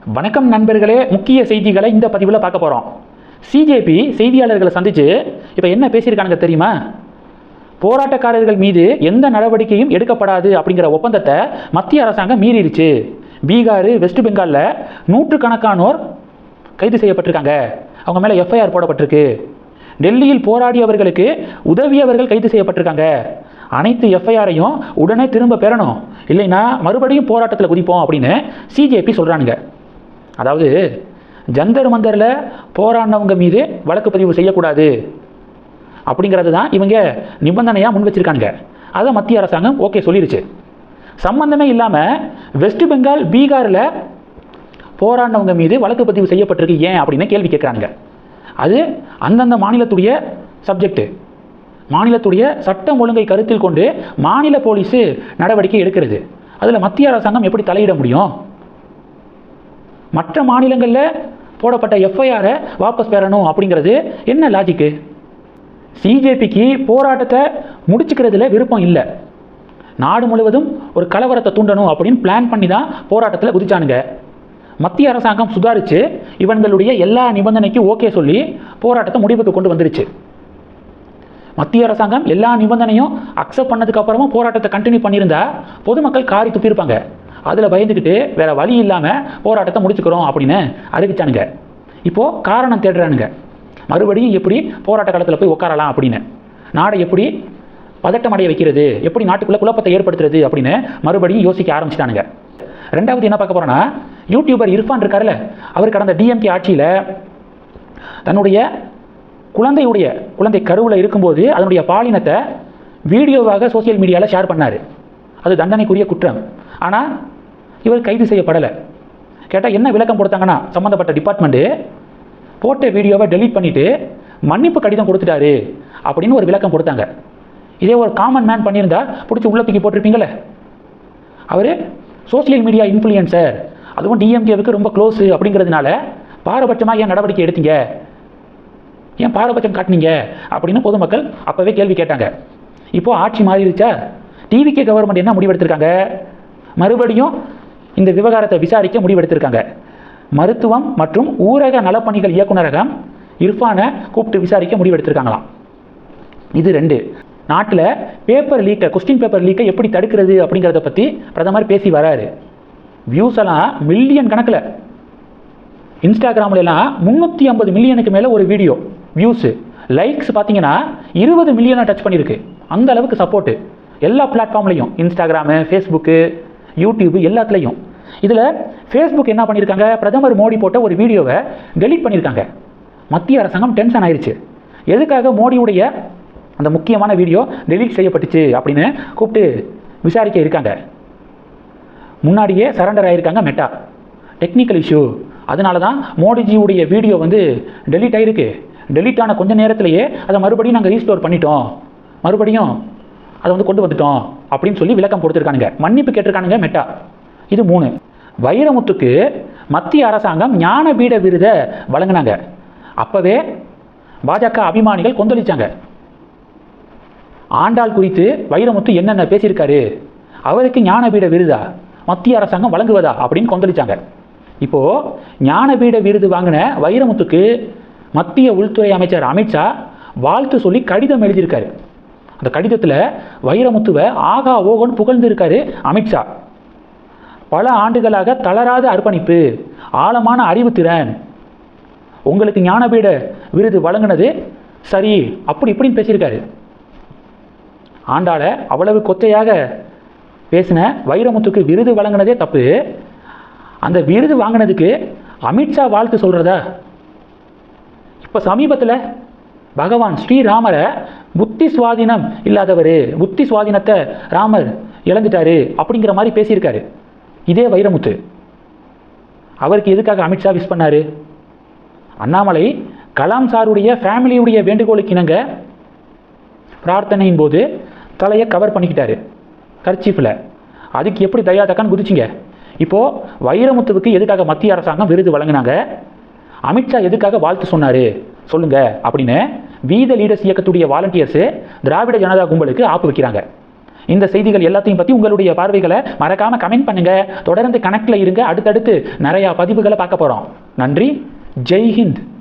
வணக்கம் நண்பர்களே, முக்கிய செய்திகளை இந்த பதிவில் பார்க்க போகிறோம். சிஜேபி செய்தியாளர்களை சந்தித்து இப்போ என்ன பேசியிருக்காங்க தெரியுமா? போராட்டக்காரர்கள் மீது எந்த நடவடிக்கையும் எடுக்கப்படாது அப்படிங்கிற ஒப்பந்தத்தை மத்திய அரசாங்கம் மீறிடுச்சு. பீகார், வெஸ்ட் பெங்காலில் நூற்றுக்கணக்கானோர் கைது செய்யப்பட்டிருக்காங்க. அவங்க மேலே எஃப்ஐஆர் போடப்பட்டிருக்கு. டெல்லியில் போராடியவர்களுக்கு உதவியவர்கள் கைது செய்யப்பட்டிருக்காங்க. அனைத்து எஃப்ஐஆரையும் உடனே திரும்ப பெறணும், இல்லைன்னா மறுபடியும் போராட்டத்தில் குதிப்போம் அப்படின்னு சிஜேபி சொல்கிறானுங்க. அதாவது ஜந்தர் மந்தரில் போராடினவங்க மீது வழக்கு பதிவு செய்யக்கூடாது அப்படிங்கிறது தான் இவங்க நிபந்தனையாக முன் வச்சிருக்காங்க. அதை மத்திய அரசாங்கம் ஓகே சொல்லிருச்சு. சம்பந்தமே இல்லாமல் வெஸ்ட் பெங்கால், பீகாரில் போராடினவங்க மீது வழக்கு பதிவு செய்யப்பட்டிருக்கு ஏன் அப்படின்னு கேள்வி கேட்குறாங்க. அது அந்தந்த மாநிலத்துடைய சப்ஜெக்டு. மாநிலத்துடைய சட்டம் ஒழுங்கை கருத்தில் கொண்டு மாநில போலீஸு நடவடிக்கை எடுக்கிறது. அதில் மத்திய அரசாங்கம் எப்படி தலையிட முடியும்? மற்ற மாநிலங்களில் போடப்பட்ட எஃப்ஐஆரை வாபஸ் பெறணும் அப்படிங்கிறது என்ன லாஜிக்கு? சிஜேபிக்கு போராட்டத்தை முடிச்சுக்கிறதுல விருப்பம் இல்லை. நாடு முழுவதும் ஒரு கலவரத்தை தூண்டணும் அப்படின்னு பிளான் பண்ணி தான் போராட்டத்தில் குதிச்சானுங்க. மத்திய அரசாங்கம் சுதாரித்து இவங்களுடைய எல்லா நிபந்தனைக்கும் ஓகே சொல்லி போராட்டத்தை முடிவுக்கு கொண்டு வந்துருச்சு. மத்திய அரசாங்கம் எல்லா நிபந்தனையும் அக்செப்ட் பண்ணதுக்கப்புறமா போராட்டத்தை கண்டினியூ பண்ணியிருந்தா பொதுமக்கள் காரி துப்பியிருப்பாங்க. அதில் பயந்துக்கிட்டு வேறு வழி இல்லாமல் போராட்டத்தை முடிச்சுக்கிறோம் அப்படின்னு அறிவிச்சானுங்க. இப்போது காரணம் தேடுறானுங்க. மறுபடியும் எப்படி போராட்ட காலத்தில் போய் உட்காரலாம் அப்படின்னு, நாடை எப்படி பதட்டமடைய வைக்கிறது, எப்படி நாட்டுக்குள்ளே குழப்பத்தை ஏற்படுத்துறது அப்படின்னு மறுபடியும் யோசிக்க ஆரம்பிச்சிட்டானுங்க. ரெண்டாவது என்ன பார்க்க போகிறோன்னா, யூடியூபர் இர்ஃபான் இருக்கார்ல, அவர் கடந்த டிஎம்கே ஆட்சியில் தன்னுடைய குழந்தை கருவில் இருக்கும்போது அதனுடைய பாலினத்தை வீடியோவாக சோசியல் மீடியாவில் ஷேர் பண்ணார். அது தண்டனைக்குரிய குற்றம். ஆனால் இவர் கைது செய்யப்படலை. கேட்டால் என்ன விளக்கம் கொடுத்தாங்கன்னா, சம்மந்தப்பட்ட டிபார்ட்மெண்ட்டு போட்ட வீடியோவை டெலீட் பண்ணிவிட்டு மன்னிப்பு கடிதம் கொடுத்துட்டாரு அப்படின்னு ஒரு விளக்கம் கொடுத்தாங்க. இதே ஒரு காமன் மேன் பண்ணியிருந்தா பிடிச்சி உள்ள தூக்கி போட்டிருப்பீங்களே. அவர் சோசியல் மீடியா இன்ஃப்ளூயன்சர், அதுவும் டிஎம்கேவுக்கு ரொம்ப க்ளோஸு அப்படிங்கிறதுனால பாரபட்சமாக ஏன் நடவடிக்கை எடுத்தீங்க, ஏன் பாரபட்சம் காட்டினீங்க அப்படின்னு பொதுமக்கள் அப்போவே கேள்வி கேட்டாங்க. இப்போது ஆட்சி மாறிடுச்சா? டிவிகே கவர்மெண்ட் என்ன முடிவெடுத்திருக்காங்க? மறுபடியும் இந்த விவகாரத்தை விசாரிக்க முடிவெடுத்திருக்காங்க. மருத்துவம் மற்றும் ஊரக நலப்பணிகள் இயக்குநரகம் இர்ஃபானை கூப்பிட்டு விசாரிக்க முடிவெடுத்திருக்காங்களாம். இது ரெண்டு. நாட்டில் கொஸ்டின் பேப்பர் லீக்கை எப்படி தடுக்கிறது அப்படிங்கிறத பற்றி பிரதமர் பேசி வராரு. வியூஸ் எல்லாம் மில்லியன் கணக்கில். இன்ஸ்டாகிராமில் எல்லாம் 350 மில்லியனுக்கு மேலே ஒரு வீடியோ வியூஸு. லைக்ஸ் பார்த்தீங்கன்னா 20 மில்லியனை டச் பண்ணியிருக்கு. அந்த அளவுக்கு சப்போர்ட்டு எல்லா பிளாட்ஃபார்ம்லையும், இன்ஸ்டாகிராமு, ஃபேஸ்புக்கு, யூடியூப் எல்லாத்துலேயும். இதில் ஃபேஸ்புக் என்ன பண்ணியிருக்காங்க, பிரதமர் மோடி போட்ட ஒரு வீடியோவை டெலீட் பண்ணியிருக்காங்க. மத்திய அரசாங்கம் டென்ஷன் ஆயிடுச்சு. எதுக்காக மோடியுடைய அந்த முக்கியமான வீடியோ டெலீட் செய்யப்பட்டுச்சு அப்படின்னு கூப்பிட்டு விசாரிக்க இருக்காங்க. முன்னாடியே சரண்டர் ஆகியிருக்காங்க மெட்டா. டெக்னிக்கல் இஷ்யூ, அதனால தான் மோடிஜியுடைய வீடியோ டெலீட் ஆகிருக்கு. டெலீட் ஆன கொஞ்சம் நேரத்திலேயே அதை மறுபடியும் நாங்கள் ரீஸ்டோர் பண்ணிட்டோம், மறுபடியும் அதை கொண்டு வந்துட்டோம் அப்படின்னு சொல்லி விளக்கம் கொடுத்துருக்கானுங்க. மன்னிப்பு கேட்டிருக்கானுங்க மெட்டா. இது 3. வைரமுத்துக்கு மத்திய அரசாங்கம் ஞானபீட விருதை வழங்கினாங்க. அப்போவே பாஜக அபிமானிகள் கொந்தளிச்சாங்க. ஆண்டாள் குறித்து வைரமுத்து என்னென்ன பேசியிருக்காரு, அவருக்கு ஞானபீட விருதா மத்திய அரசாங்கம் வழங்குவதா அப்படின்னு கொந்தளிச்சாங்க. இப்போது ஞானபீட விருது வாங்கின வைரமுத்துக்கு மத்திய உள்துறை அமைச்சர் அமித்ஷா வாழ்த்து சொல்லி கடிதம் எழுதியிருக்காரு. அந்த கடிதத்தில் வைரமுத்துவை ஆகா ஓகோன்னு புகழ்ந்திருக்காரு அமித்ஷா. பல ஆண்டுகளாக தளராத அர்ப்பணிப்பு, ஆழமான அறிவுத்திறன், உங்களுக்கு ஞானபீட விருது வழங்கினது சரி அப்படி இப்படின்னு பேசியிருக்காரு. ஆண்டாளை அவ்வளவு கொச்சையாக பேசின வைரமுத்துக்கு விருது வழங்கினதே தப்பு. அந்த விருது வாங்கினதுக்கு அமித்ஷா வாழ்த்து சொல்கிறதா? இப்போ சமீபத்தில் பகவான் ஸ்ரீராமரை புத்தி சுவாதீனம் இல்லாதவர், புத்தி சுவாதீனத்தை ராமர் இழந்துட்டாரு அப்படிங்கிற மாதிரி பேசியிருக்காரு இதே வைரமுத்து. அவருக்கு எதுக்காக அமித்ஷா விஷ் பண்ணார்? அண்ணாமலை கலாம் சாருடைய ஃபேமிலியுடைய வேண்டுகோளுக்கு இணங்க பிரார்த்தனையின் போது தலையை கவர் பண்ணிக்கிட்டாரு கர்ச்சீஃபில். அதுக்கு எப்படி தயா தக்கான்னு குதிச்சிங்க? இப்போது வைரமுத்துவுக்கு எதுக்காக மத்திய அரசாங்கம் விருது வழங்கினாங்க, அமித்ஷா எதுக்காக வாழ்த்து சொன்னார் சொல்லுங்க அப்படின்னு வீத லீடர்ஸ் இயக்கத்துடைய வாலண்டியர்ஸு திராவிட ஜனதா கும்பலுக்கு ஆப்பு வைக்கிறாங்க. இந்த செய்திகள் எல்லாத்தையும் பற்றி உங்களுடைய பார்வைகளை மறக்காமல் கமெண்ட் பண்ணுங்கள். தொடர்ந்து கனெக்டில் இருங்க. அடுத்தடுத்து நிறையா பதிவுகளை பார்க்க போகிறோம். நன்றி. ஜெய் ஹிந்த்.